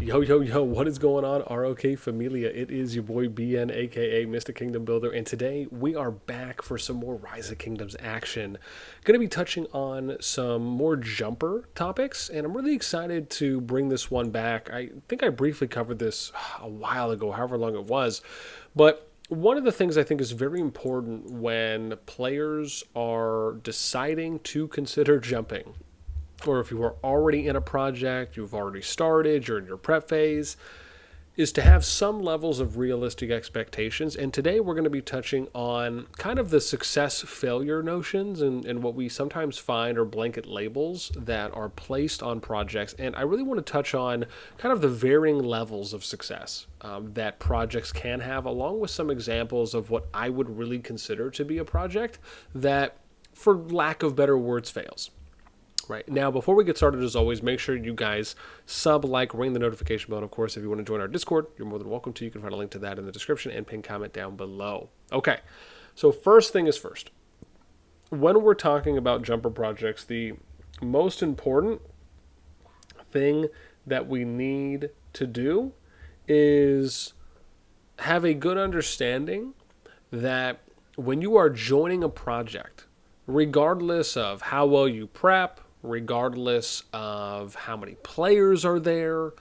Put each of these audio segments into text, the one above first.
Yo, yo, yo, what is going on, RoK Familia? It is your boy BN, aka Mr. Kingdom Builder, and today we are back for some more Rise of Kingdoms action. Going to be touching on some more jumper topics, and I'm really excited to bring this one back. I think I briefly covered this a while ago, however long it was, but one of the things I think is very important when players are deciding to consider jumping, or if you are already in a project, you've already started, you're in your prep phase, is to have some levels of realistic expectations. And today we're going to be touching on kind of the success failure notions and what we sometimes find are blanket labels that are placed on projects. And I really want to touch on kind of the varying levels of success that projects can have, along with some examples of what I would really consider to be a project that, for lack of better words, fails. Right. Now, before we get started, as always, make sure you guys sub, like, ring the notification bell. And of course, if you want to join our Discord, you're more than welcome to. You can find a link to that in the description and pin comment down below. Okay. So first thing is first. When we're talking about jumper projects, the most important thing that we need to do is have a good understanding that when you are joining a project, regardless of how well you prep, regardless of how many players are there,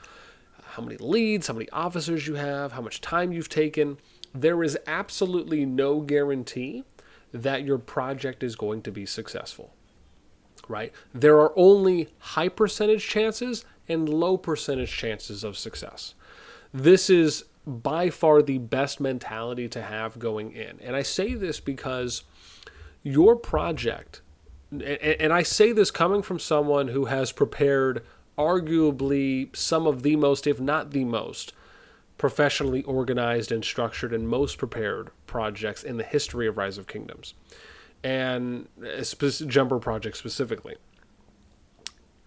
how many leads, how many officers you have, how much time you've taken, there is absolutely no guarantee that your project is going to be successful, right? There are only high percentage chances and low percentage chances of success. This is by far the best mentality to have going in. And I say this because your project, and I say this coming from someone who has prepared arguably some of the most, if not the most, professionally organized and structured and most prepared projects in the history of Rise of Kingdoms, and jumper projects specifically.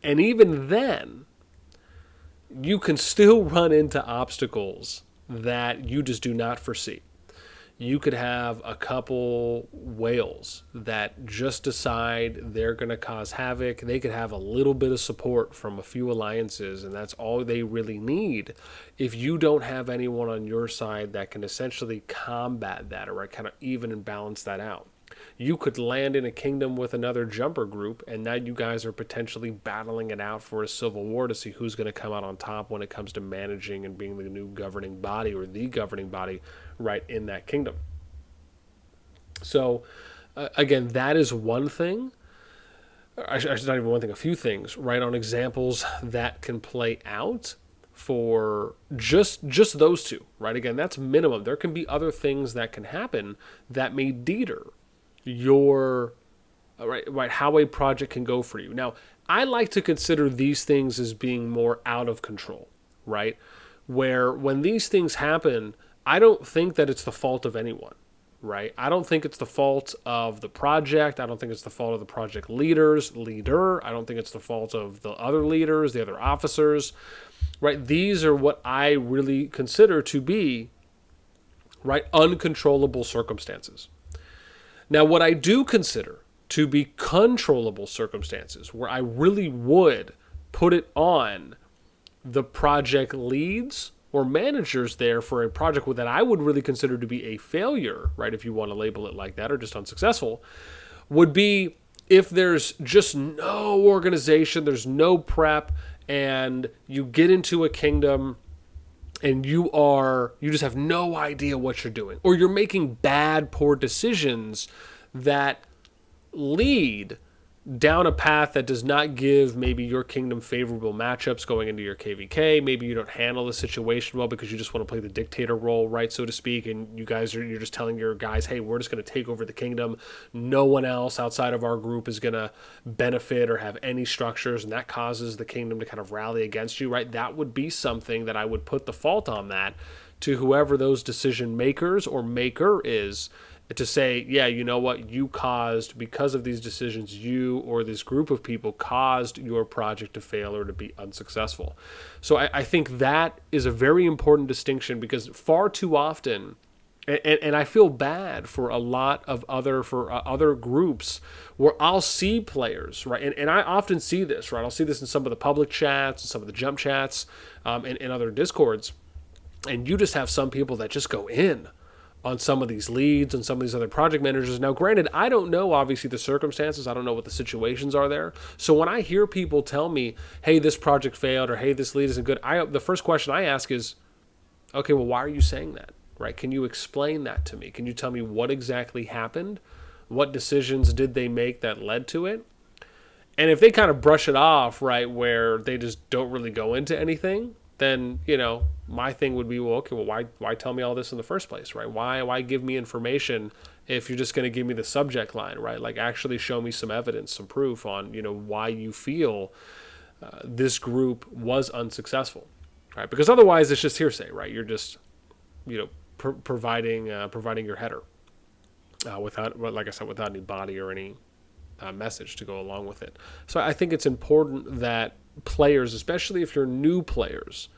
And even then, you can still run into obstacles that you just do not foresee. You could have a couple whales that just decide they're going to cause havoc. They could have a little bit of support from a few alliances, and that's all they really need. If you don't have anyone on your side that can essentially combat that or kind of even and balance that out, you could land in a kingdom with another jumper group, and now you guys are potentially battling it out for a civil war to see who's going to come out on top when it comes to managing and being the new governing body or the governing body right in that kingdom. So, again, that is one thing. I should not even one thing, a few things, right, on examples that can play out for just those two, right? Again, that's minimum. There can be other things that can happen that may deter your right how a project can go for you. Now, I like to consider these things as being more out of control, right? Where when these things happen, I don't think that it's the fault of anyone, right? I don't think it's the fault of the project. I don't think it's the fault of the project leader. I don't think it's the fault of the other leaders, the other officers, right? These are what I really consider to be, right, uncontrollable circumstances. Now, what I do consider to be controllable circumstances, where I really would put it on the project leads or managers there for a project that I would really consider to be a failure, right, if you want to label it like that, or just unsuccessful, would be if there's just no organization, there's no prep, and you get into a kingdom and you just have no idea what you're doing, or you're making bad, poor decisions that lead down a path that does not give maybe your kingdom favorable matchups going into your KVK. Maybe you don't handle the situation well because you just want to play the dictator role, right, so to speak, and you're just telling your guys, hey, we're just going to take over the kingdom. No one else outside of our group is going to benefit or have any structures, and that causes the kingdom to kind of rally against you, right? That would be something that I would put the fault on that to whoever those decision makers or maker is, to say, yeah, you know what, you caused, because of these decisions, you or this group of people caused your project to fail or to be unsuccessful. So I think that is a very important distinction, because far too often And I feel bad for a lot of other groups where I'll see players, right? And I often see this, right? I'll see this in some of the public chats, some of the jump chats, and other discords. And you just have some people that just go in on some of these leads and some of these other project managers. Now, granted, I don't know, obviously, the circumstances. I don't know what the situations are there. So when I hear people tell me, hey, this project failed, or hey, this lead isn't good, the first question I ask is, okay, well, why are you saying that? Right? Can you explain that to me? Can you tell me what exactly happened? What decisions did they make that led to it? And if they kind of brush it off, right, where they just don't really go into anything, then, my thing would be, well, okay, well, why tell me all this in the first place, right? Why give me information if you're just going to give me the subject line, right? Like, actually show me some evidence, some proof on, why you feel this group was unsuccessful, right? Because otherwise it's just hearsay, right? You're just, providing your header without, like I said, without any body or any message to go along with it. So I think it's important that players, especially if you're new players,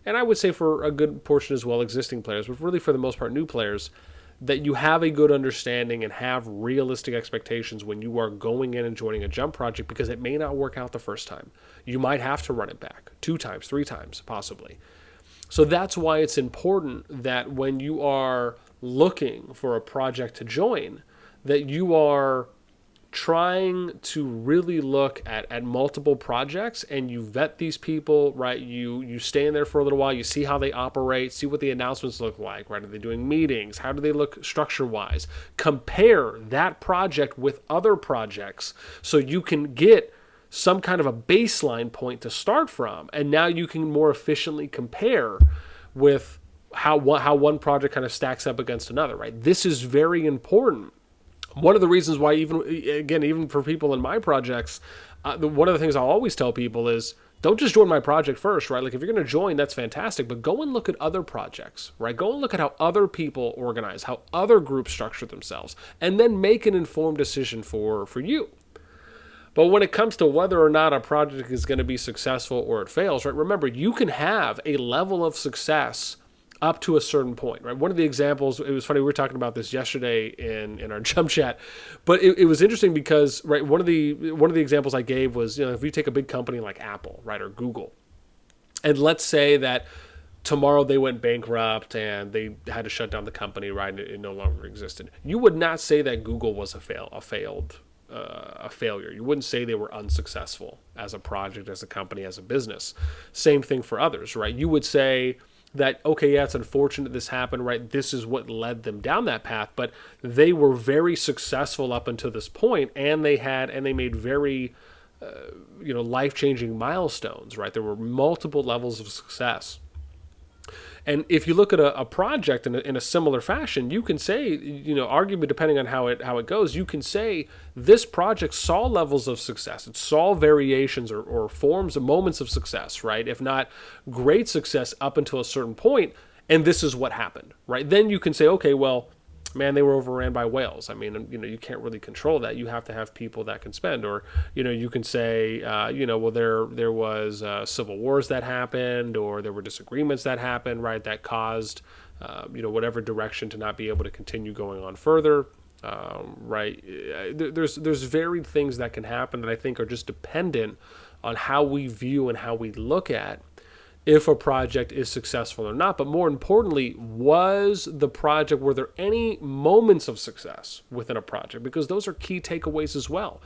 and I would say for a good portion as well existing players, but really for the most part new players, that you have a good understanding and have realistic expectations when you are going in and joining a jump project, because it may not work out the first time. You might have to run it back 2 times, 3 times, possibly. So that's why it's important that when you are looking for a project to join, that you are trying to really look at multiple projects and you vet these people, right? You stay in there for a little while, you see how they operate, see what the announcements look like, right? Are they doing meetings? How do they look structure-wise? Compare that project with other projects so you can get some kind of a baseline point to start from, and now you can more efficiently compare with how one project kind of stacks up against another, right? This is very important. One of the reasons why, even for people in my projects, one of the things I'll always tell people is, don't just join my project first, right? Like, if you're going to join, that's fantastic, but go and look at other projects, right? Go and look at how other people organize, how other groups structure themselves, and then make an informed decision for you. But when it comes to whether or not a project is going to be successful or it fails, right? Remember, you can have a level of success up to a certain point, right? One of the examples, it was funny, we were talking about this yesterday in our jump chat, but it was interesting because, right, one of the examples I gave was, if you take a big company like Apple, right, or Google, and let's say that tomorrow they went bankrupt and they had to shut down the company, right, and it no longer existed. You would not say that Google was a failure. You wouldn't say they were unsuccessful as a project, as a company, as a business. Same thing for others, right? You would say that, okay, yeah, it's unfortunate this happened, right? This is what led them down that path, but they were very successful up until this point, and they made very, life-changing milestones, right? There were multiple levels of success. And if you look at a project in a similar fashion, you can say, arguably depending on how it goes, you can say this project saw levels of success. It saw variations or forms of moments of success, right? If not great success up until a certain point, and this is what happened, right? Then you can say, okay, well, man, they were overran by whales. I mean, you can't really control that. You have to have people that can spend, or, you can say, well, there was civil wars that happened, or there were disagreements that happened, right, that caused, whatever direction to not be able to continue going on further, right? There's varied things that can happen that I think are just dependent on how we view and how we look at if a project is successful or not. But more importantly, were there any moments of success within a project? Because those are key takeaways as well,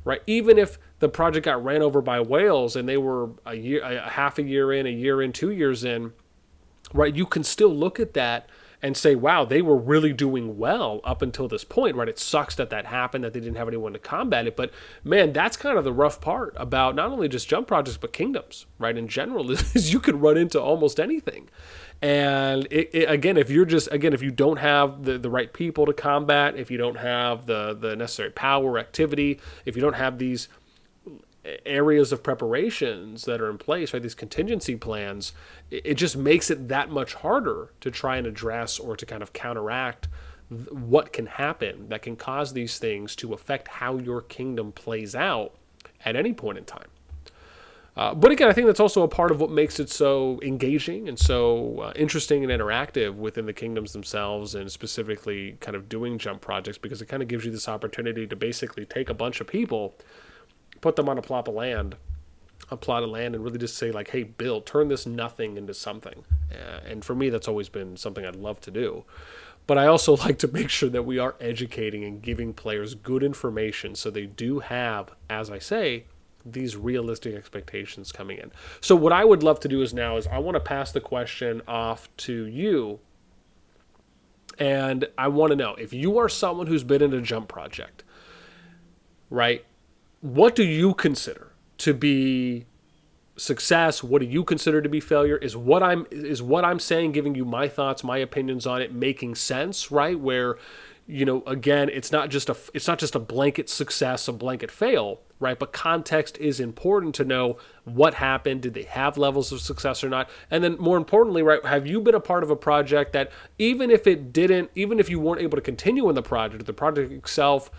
right? Even if the project got ran over by whales and they were half a year in, a year in, 2 years in, right? You can still look at that and say, wow, they were really doing well up until this point, right? It sucks that happened, that they didn't have anyone to combat it. But man, that's kind of the rough part about not only just jump projects, but kingdoms, right? In general, is you can run into almost anything. And if you don't have the right people to combat, if you don't have the necessary power, activity, if you don't have these areas of preparations that are in place, right, these contingency plans, it just makes it that much harder to try and address or to kind of counteract what can happen that can cause these things to affect how your kingdom plays out at any point in time. But again, I think that's also a part of what makes it so engaging and so interesting and interactive within the kingdoms themselves, and specifically kind of doing jump projects, because it kind of gives you this opportunity to basically take a bunch of people, put them on a plot of land, and really just say like, hey, Bill, turn this nothing into something. And for me, that's always been something I'd love to do. But I also like to make sure that we are educating and giving players good information so they do have, as I say, these realistic expectations coming in. So what I would love to do is I want to pass the question off to you. And I want to know, if you are someone who's been in a jump project, right? What do you consider to be success? What do you consider to be failure? Is what I'm saying, giving you my thoughts, my opinions on it, making sense, right? Where, again, it's not just a blanket success, a blanket fail, right? But context is important to know what happened. Did they have levels of success or not? And then more importantly, right, have you been a part of a project that even if you weren't able to continue in the project itself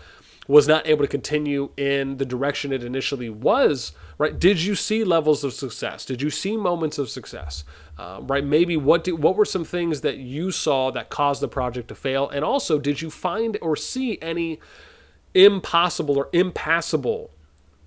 was not able to continue in the direction it initially was, right? Did you see levels of success? Did you see moments of success? Right? Maybe what were some things that you saw that caused the project to fail? And also, did you find or see any impossible or impassable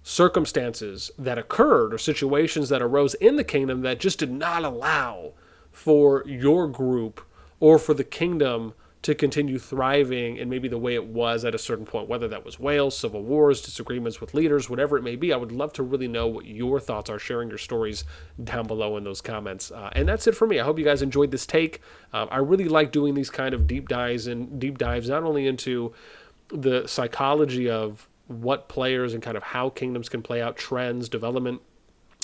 circumstances that occurred or situations that arose in the kingdom that just did not allow for your group or for the kingdom to continue thriving in maybe the way it was at a certain point, whether that was whales, civil wars, disagreements with leaders, whatever it may be? I would love to really know what your thoughts are, sharing your stories down below in those comments. And that's it for me. I hope you guys enjoyed this take. I really like doing these kind of deep dives, not only into the psychology of what players and kind of how kingdoms can play out, trends, development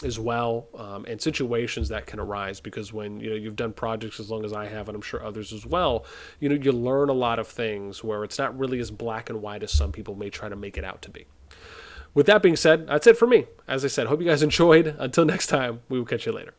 as well, and situations that can arise, because when you've done projects as long as I have, and I'm sure others as well, you learn a lot of things where it's not really as black and white as some people may try to make it out to be. With that being said, that's it for me. As I said, hope you guys enjoyed. Until next time, we will catch you later.